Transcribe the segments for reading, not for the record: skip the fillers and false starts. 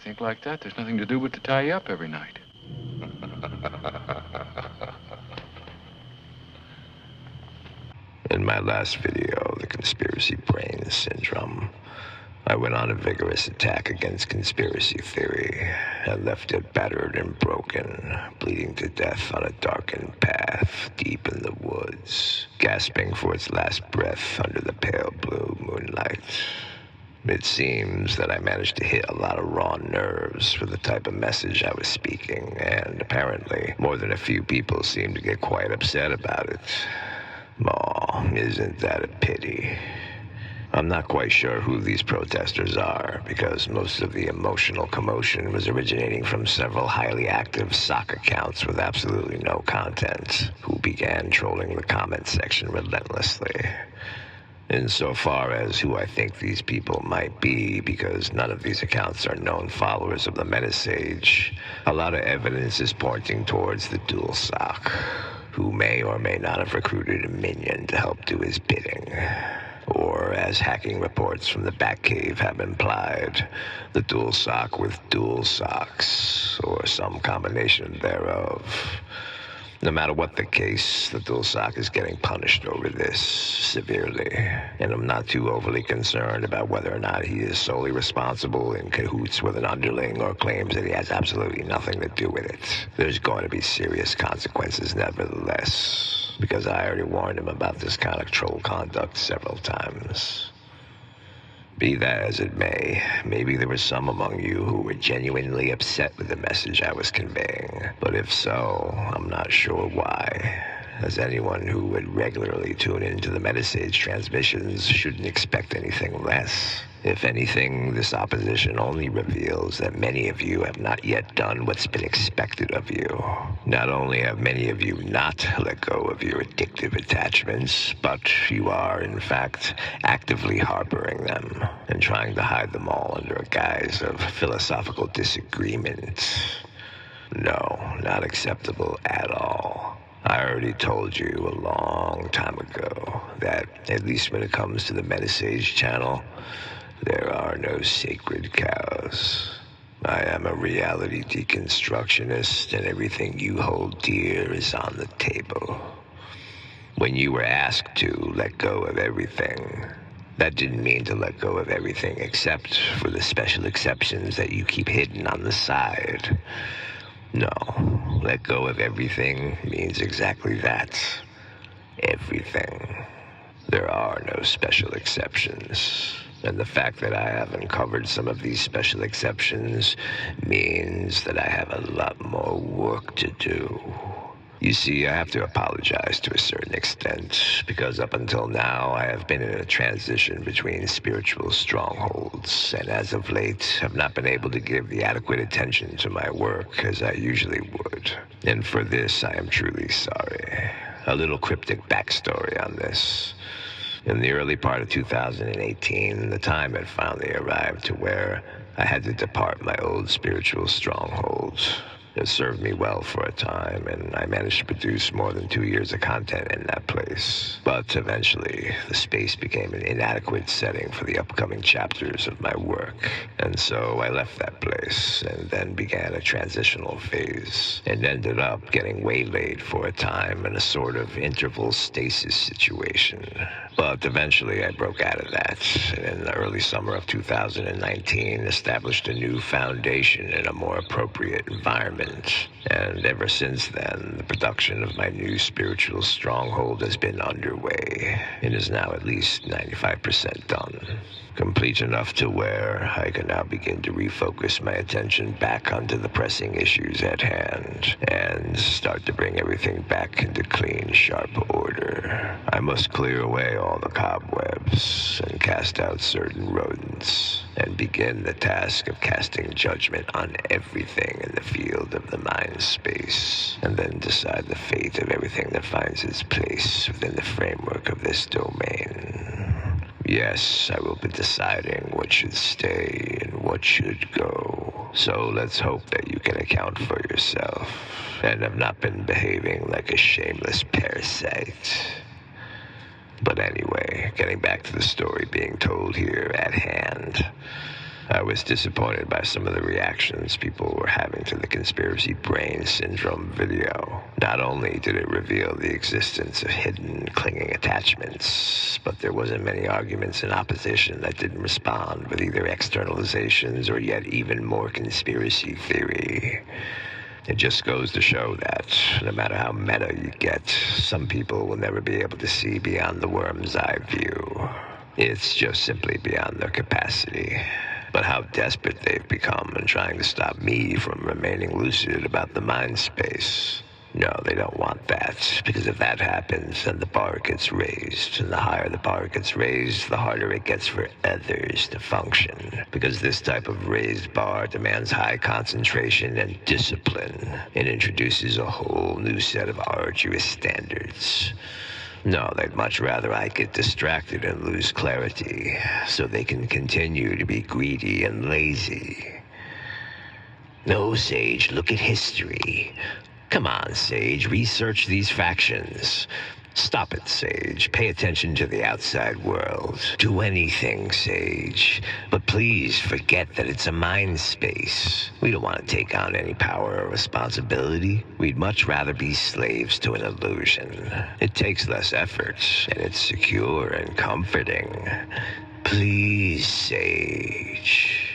think like that, there's nothing to do but to tie you up every night. In my last video, The Conspiracy Brain Syndrome, I went on a vigorous attack against conspiracy theory and left it battered and broken, bleeding to death on a darkened path deep in the woods, gasping for its last breath under the pale blue moonlight. It seems that I managed to hit a lot of raw nerves for the type of message I was speaking, and apparently more than a few people seemed to get quite upset about it. Oh, isn't that a pity? I'm not quite sure who these protesters are, because most of the emotional commotion was originating from several highly active sock accounts with absolutely no content, who began trolling the comment section relentlessly. Insofar as who I think these people might be, because none of these accounts are known followers of the Menace Age, a lot of evidence is pointing towards the dual sock, who may or may not have recruited a minion to help do his bidding. Or, as hacking reports from the Batcave have implied, the dual sock with dual socks, or some combination thereof. No matter what the case, the dual sock is getting punished over this severely, and I'm not too overly concerned about whether or not he is solely responsible in cahoots with an underling or claims that he has absolutely nothing to do with it. There's going to be serious consequences nevertheless, because I already warned him about this kind of troll conduct several times. Be that as it may, maybe there were some among you who were genuinely upset with the message I was conveying. But if so, I'm not sure why, as anyone who would regularly tune into the Menace Age transmissions shouldn't expect anything less. If anything, this opposition only reveals that many of you have not yet done what's been expected of you. Not only have many of you not let go of your addictive attachments, but you are, in fact, actively harboring them and trying to hide them all under a guise of philosophical disagreement. No, not acceptable at all. I already told you a long time ago that, at least when it comes to the Menace Age channel, there are no sacred cows. I am a reality deconstructionist, and everything you hold dear is on the table. When you were asked to let go of everything, that didn't mean to let go of everything except for the special exceptions that you keep hidden on the side. No, let go of everything means exactly that. Everything. There are no special exceptions. And the fact that I have uncovered some of these special exceptions means that I have a lot more work to do. You see, I have to apologize to a certain extent, because up until now I have been in a transition between spiritual strongholds, and as of late have not been able to give the adequate attention to my work as I usually would. And for this, I am truly sorry. A little cryptic backstory on this. In the early part of 2018, the time had finally arrived to where I had to depart my old spiritual stronghold. It served me well for a time, and I managed to produce more than 2 years of content in that place. But eventually, the space became an inadequate setting for the upcoming chapters of my work. And so I left that place, and then began a transitional phase, and ended up getting waylaid for a time in a sort of interval stasis situation. But eventually I broke out of that, and in the early summer of 2019 established a new foundation in a more appropriate environment. And ever since then, the production of my new spiritual stronghold has been underway, and is now at least 95% done. Complete enough to where I can now begin to refocus my attention back onto the pressing issues at hand, and start to bring everything back into clean, sharp order. I must clear away all the cobwebs, and cast out certain rodents, and begin the task of casting judgment on everything in the field of the mind space, and then decide the fate of everything that finds its place within the framework of this domain. Yes, I will be deciding what should stay and what should go. So let's hope that you can account for yourself, and have not been behaving like a shameless parasite. But anyway, getting back to the story being told here at hand. I was disappointed by some of the reactions people were having to the conspiracy brain syndrome video. Not only did it reveal the existence of hidden, clinging attachments, but there wasn't many arguments in opposition that didn't respond with either externalizations or yet even more conspiracy theory. It just goes to show that, no matter how meta you get, some people will never be able to see beyond the worm's eye view. It's just simply beyond their capacity. But how desperate they've become in trying to stop me from remaining lucid about the mind space. No, they don't want that, because if that happens, then the bar gets raised, and the higher the bar gets raised, the harder it gets for others to function, because this type of raised bar demands high concentration and discipline, and introduces a whole new set of arduous standards. No, they'd much rather I get distracted and lose clarity, so they can continue to be greedy and lazy. No, Sage, look at history. Come on, Sage, research these factions. Stop it, Sage. Pay attention to the outside world. Do anything, Sage. But please forget that it's a mind space. We don't want to take on any power or responsibility. We'd much rather be slaves to an illusion. It takes less effort, and it's secure and comforting. Please, Sage.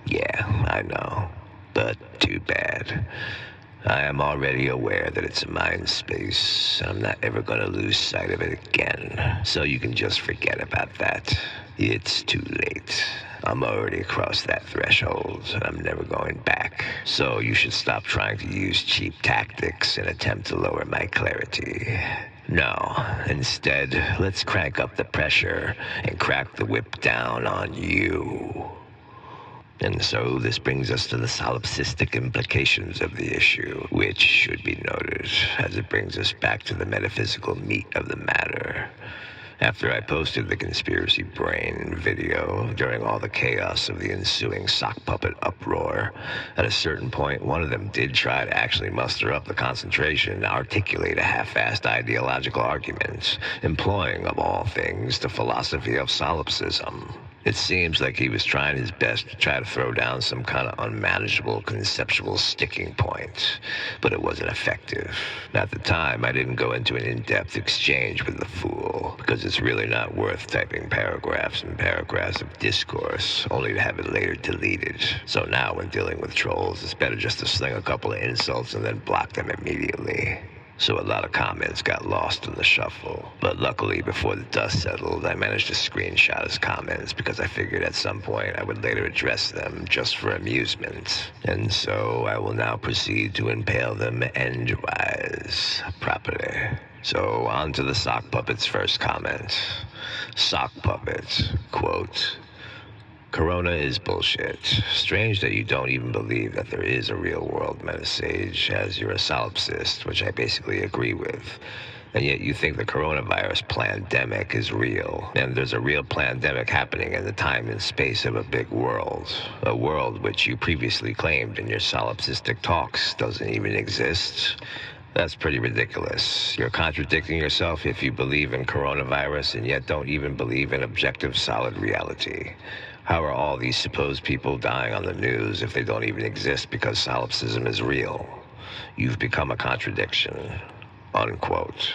Yeah, I know. But too bad. I am already aware that it's a mind space, and I'm not ever going to lose sight of it again. So you can just forget about that. It's too late. I'm already across that threshold, and I'm never going back. So you should stop trying to use cheap tactics and attempt to lower my clarity. No, instead, let's crank up the pressure and crack the whip down on you. And so this brings us to the solipsistic implications of the issue, which should be noted, as it brings us back to the metaphysical meat of the matter. After I posted the conspiracy brain video, during all the chaos of the ensuing sock puppet uproar, at a certain point, one of them did try to actually muster up the concentration to articulate a half-assed ideological argument, employing, of all things, the philosophy of solipsism. It seems like he was trying his best to try to throw down some kind of unmanageable conceptual sticking point, but it wasn't effective. At the time, I didn't go into an in-depth exchange with the fool, because it's really not worth typing paragraphs and paragraphs of discourse, only to have it later deleted. So now, when dealing with trolls, it's better just to sling a couple of insults and then block them immediately. So a lot of comments got lost in the shuffle. But luckily, before the dust settled, I managed to screenshot his comments because I figured at some point I would later address them just for amusement. And so I will now proceed to impale them endwise, properly. So on to the sock puppet's first comment. Sock puppet, quote, "Corona is bullshit. Strange that you don't even believe that there is a real world, Metasage, as you're a solipsist, which I basically agree with. And yet you think the coronavirus plandemic is real. And there's a real plandemic happening in the time and space of a big world. A world which you previously claimed in your solipsistic talks doesn't even exist. That's pretty ridiculous. You're contradicting yourself if you believe in coronavirus and yet don't even believe in objective, solid reality. How are all these supposed people dying on the news if they don't even exist because solipsism is real? You've become a contradiction." Unquote.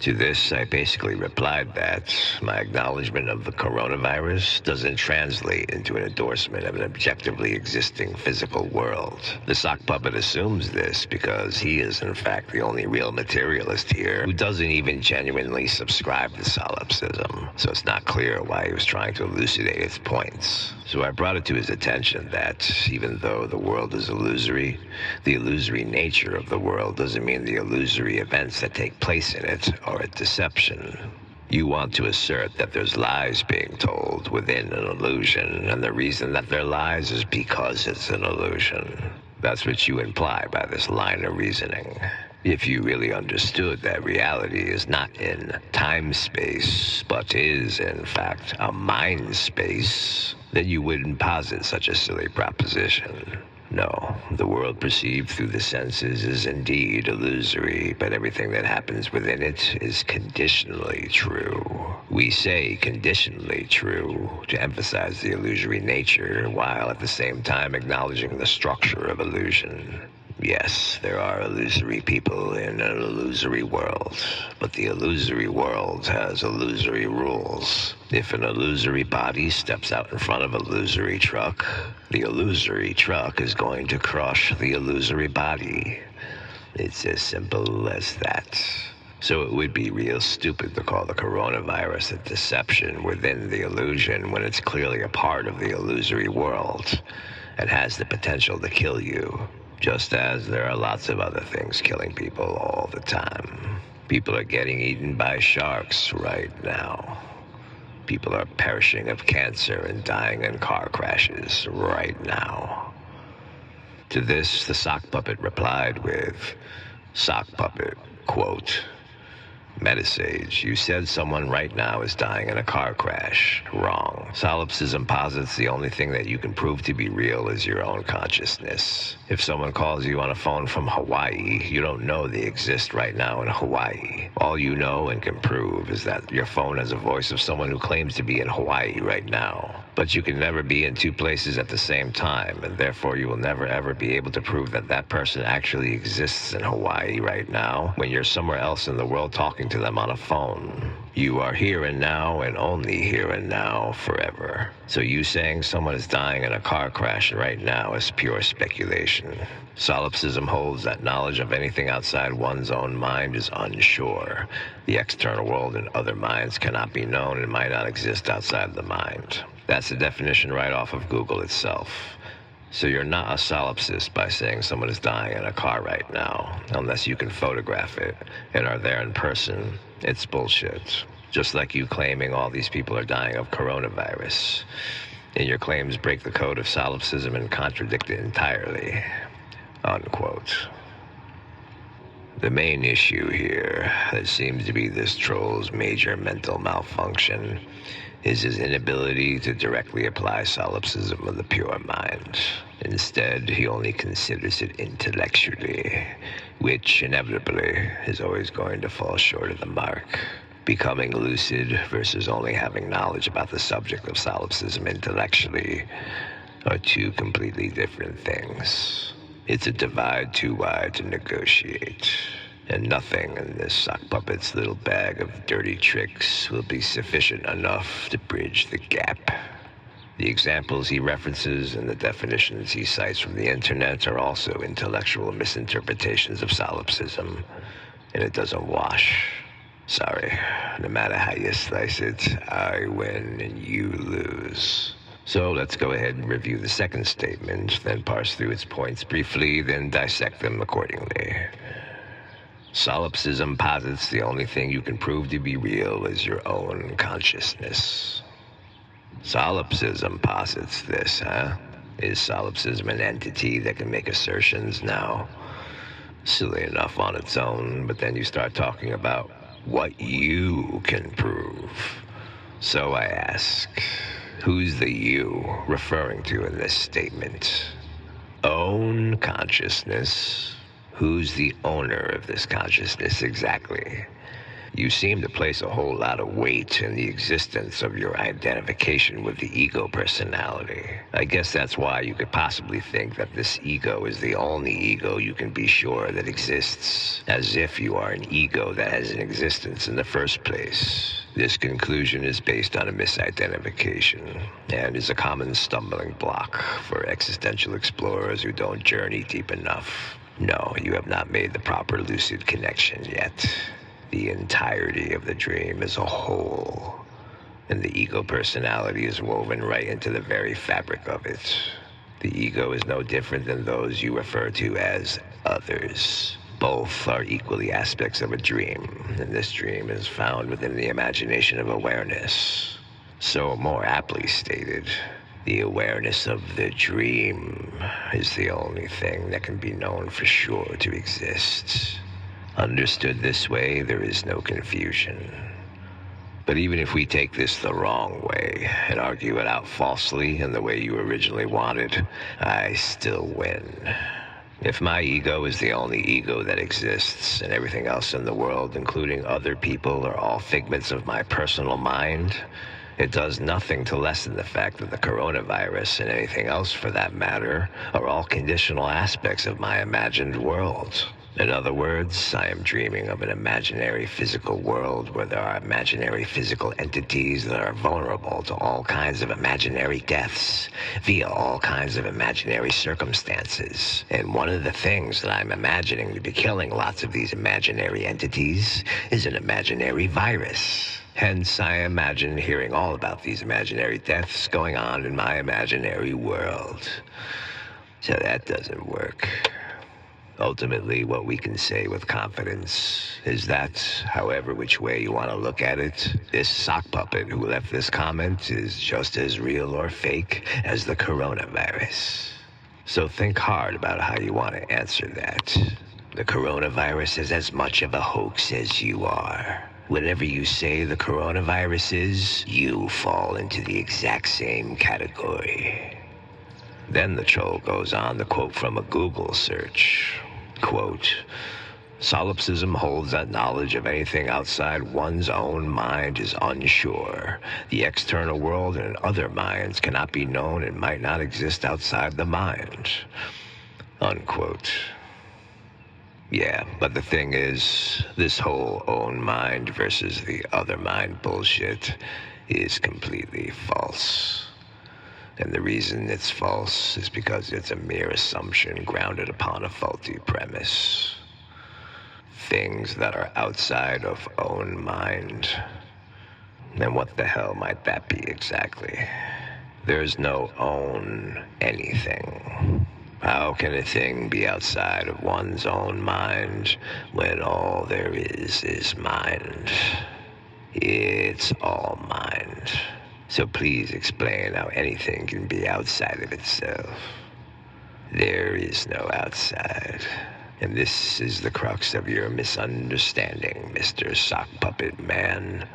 To this, I basically replied that my acknowledgement of the coronavirus doesn't translate into an endorsement of an objectively existing physical world. The sock puppet assumes this because he is, in fact, the only real materialist here who doesn't even genuinely subscribe to solipsism, so it's not clear why he was trying to elucidate its points. So I brought it to his attention that, even though the world is illusory, the illusory nature of the world doesn't mean the illusory events that take place in it are a deception. You want to assert that there's lies being told within an illusion, and the reason that they're lies is because it's an illusion. That's what you imply by this line of reasoning. If you really understood that reality is not in time-space, but is, in fact, a mind-space, then you wouldn't posit such a silly proposition. No, the world perceived through the senses is indeed illusory, but everything that happens within it is conditionally true. We say conditionally true to emphasize the illusory nature, while at the same time acknowledging the structure of illusion. Yes, there are illusory people in an illusory world, but the illusory world has illusory rules. If an illusory body steps out in front of an illusory truck, the illusory truck is going to crush the illusory body. It's as simple as that. So it would be real stupid to call the coronavirus a deception within the illusion when it's clearly a part of the illusory world and has the potential to kill you. Just as there are lots of other things killing people all the time. People are getting eaten by sharks right now. People are perishing of cancer and dying in car crashes right now. To this, the sock puppet replied with, sock puppet, quote, Metasage, you said someone right now is dying in a car crash. Wrong. Solipsism posits the only thing that you can prove to be real is your own consciousness. If someone calls you on a phone from Hawaii, you don't know they exist right now in Hawaii. All you know and can prove is that your phone has a voice of someone who claims to be in Hawaii right now. But you can never be in two places at the same time, and therefore you will never ever be able to prove that that person actually exists in Hawaii right now when you're somewhere else in the world talking to them on a phone. You are here and now and only here and now forever. So you saying someone is dying in a car crash right now is pure speculation. Solipsism holds that knowledge of anything outside one's own mind is unsure. The external world and other minds cannot be known and might not exist outside the mind. That's the definition right off of Google itself. So you're not a solipsist by saying someone is dying in a car right now, unless you can photograph it and are there in person. It's bullshit. Just like you claiming all these people are dying of coronavirus. And your claims break the code of solipsism and contradict it entirely. Unquote. The main issue here, that seems to be this troll's major mental malfunction, is his inability to directly apply solipsism of the pure mind. Instead, he only considers it intellectually, which inevitably is always going to fall short of the mark. Becoming lucid versus only having knowledge about the subject of solipsism intellectually are two completely different things. It's a divide too wide to negotiate. And nothing in this sock puppet's little bag of dirty tricks will be sufficient enough to bridge the gap. The examples he references and the definitions he cites from the internet are also intellectual misinterpretations of solipsism, and it doesn't wash. Sorry, no matter how you slice it, I win and you lose. So let's go ahead and review the second statement, then parse through its points briefly, then dissect them accordingly. Solipsism posits the only thing you can prove to be real is your own consciousness. Solipsism posits this, huh? Is solipsism an entity that can make assertions now? Silly enough on its own, but then you start talking about what you can prove. So I ask, who's the you referring to in this statement? Own consciousness? Who's the owner of this consciousness exactly? You seem to place a whole lot of weight in the existence of your identification with the ego personality. I guess that's why you could possibly think that this ego is the only ego you can be sure that exists, as if you are an ego that has an existence in the first place. This conclusion is based on a misidentification and is a common stumbling block for existential explorers who don't journey deep enough. No, you have not made the proper lucid connection yet. The entirety of the dream is a whole, and the ego personality is woven right into the very fabric of it. The ego is no different than those you refer to as others. Both are equally aspects of a dream, and this dream is found within the imagination of awareness. So, more aptly stated, the awareness of the dream is the only thing that can be known for sure to exist. Understood this way, there is no confusion. But even if we take this the wrong way and argue it out falsely in the way you originally wanted, I still win. If my ego is the only ego that exists, and everything else in the world, including other people, are all figments of my personal mind, it does nothing to lessen the fact that the coronavirus, and anything else for that matter, are all conditional aspects of my imagined world. In other words, I am dreaming of an imaginary physical world where there are imaginary physical entities that are vulnerable to all kinds of imaginary deaths via all kinds of imaginary circumstances. And one of the things that I'm imagining to be killing lots of these imaginary entities is an imaginary virus. Hence, I imagine hearing all about these imaginary deaths going on in my imaginary world. So that doesn't work. Ultimately, what we can say with confidence is that, however which way you want to look at it, this sock puppet who left this comment is just as real or fake as the coronavirus. So think hard about how you want to answer that. The coronavirus is as much of a hoax as you are. Whatever you say the coronavirus is, you fall into the exact same category. Then the troll goes on to quote from a Google search. Quote, solipsism holds that knowledge of anything outside one's own mind is unsure. The external world and other minds cannot be known and might not exist outside the mind. Unquote. Yeah, but the thing is, this whole own mind versus the other mind bullshit is completely false. And the reason it's false is because it's a mere assumption grounded upon a faulty premise. Things that are outside of own mind. And what the hell might that be exactly? There's no own anything. How can a thing be outside of one's own mind when all there is mind? It's all mind. So please explain how anything can be outside of itself. There is no outside. And this is the crux of your misunderstanding, Mr. Sock Puppet Man.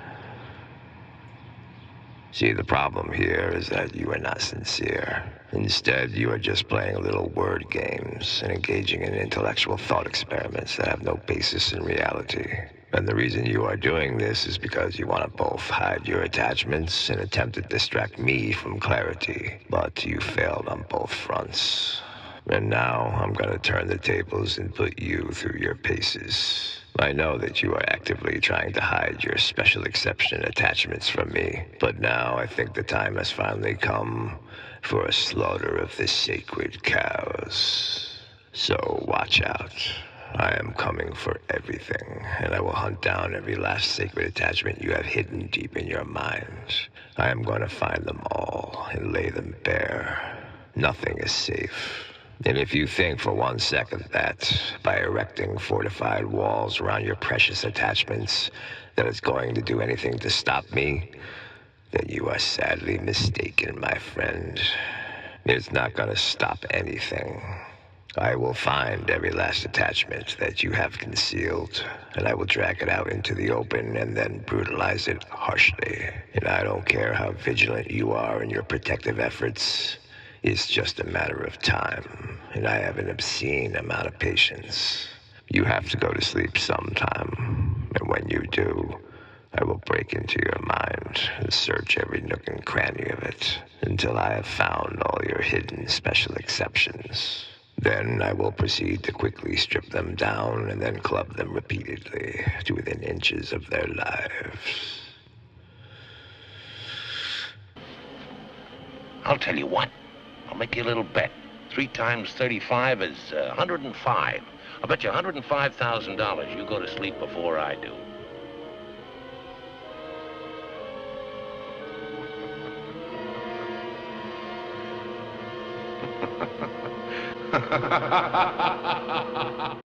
See, the problem here is that you are not sincere. Instead, you are just playing little word games and engaging in intellectual thought experiments that have no basis in reality. And the reason you are doing this is because you want to both hide your attachments and attempt to distract me from clarity. But you failed on both fronts. And now I'm going to turn the tables and put you through your paces. I know that you are actively trying to hide your special exception attachments from me. But now I think the time has finally come for a slaughter of the sacred cows. So watch out. I am coming for everything, and I will hunt down every last sacred attachment you have hidden deep in your mind. I am going to find them all and lay them bare. Nothing is safe. And if you think for 1 second that, by erecting fortified walls around your precious attachments, that it's going to do anything to stop me, then you are sadly mistaken, my friend. It's not going to stop anything. I will find every last attachment that you have concealed, and I will drag it out into the open and then brutalize it harshly. And I don't care how vigilant you are in your protective efforts. It's just a matter of time, and I have an obscene amount of patience. You have to go to sleep sometime, and when you do, I will break into your mind and search every nook and cranny of it until I have found all your hidden special exceptions. Then I will proceed to quickly strip them down and then club them repeatedly to within inches of their lives. I'll tell you what. I'll make you a little bet. 3 times 35 is 105. I'll bet you $105,000 you go to sleep before I do. Ha ha ha ha ha ha ha ha!